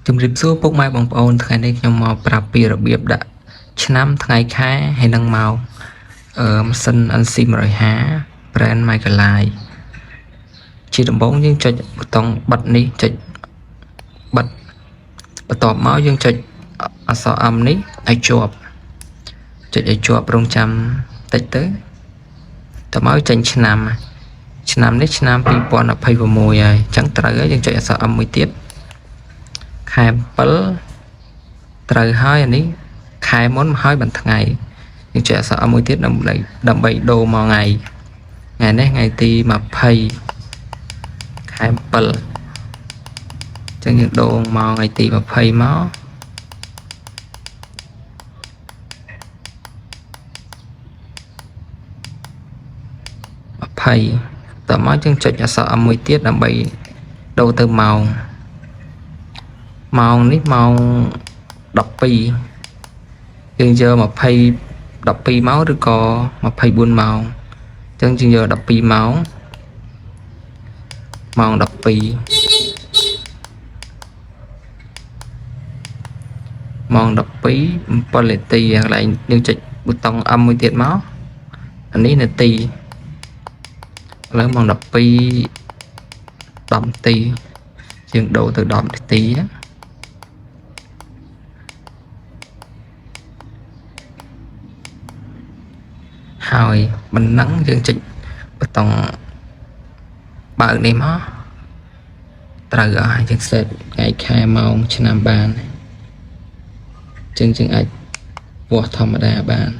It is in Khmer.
ជំរាបសួរពុកម៉ែបងប្អូនថ្ងៃនេះខ្ញុំមកប្រាប់ពីរបៀបដាក់ឆ្នាំថ្ងៃខែហើយនឹងម៉ោងម៉ាស៊ីន NC 150 brand Michelin ជាដំបូងយើងចុចប៊ូតុងបិទនេះចុចបិទបន្ទាប់មកយើងចុចអក្សរ M នេះឲ្យជាប់ចុចឲ្យជាប់រងចាំតិចទៅតមកចេញឆ្នាំនេះឆ្នាំ2026ហើយអញ្ចឹងត្រូវហើយយើងចុចអក្សរ M មួយទៀតខែ7ត្រូវហើយអានេះខែមុនមកហើយបន្ថ្ងៃយើងចុចអក្សរ M មួយទៀតដើម្បីដូរមកថ្ងៃនេះថ្ងៃទី20ខែ7អញ្ចឹងយើងដូរមកថ្ងៃទី20មក20តមកយើងចុចអក្សរ M មួយទៀតដើម្បីដូរទៅម៉ោងនេះម៉ោង12យើងយក12ម៉ោងឬក៏24ម៉ោងអញ្ចឹងយើងយក12ម៉ោង12 ម៉ោង12 7នាទីកន្លែងយើងចុចប៊ូតុង M មួយទៀតមកអានេះនាទីឥឡូវម៉ោង12 10នាទីយើងដូរទៅ10នាទីហើយបណ្ណឹងយើងចុចប៊ូតុងបើកនេះមកត្រូវហើយយើង set ថ្ងៃខែម៉ោងឆ្នាំបានអញ្ចឹងយើងអាចវាស់ធម្មតាបាន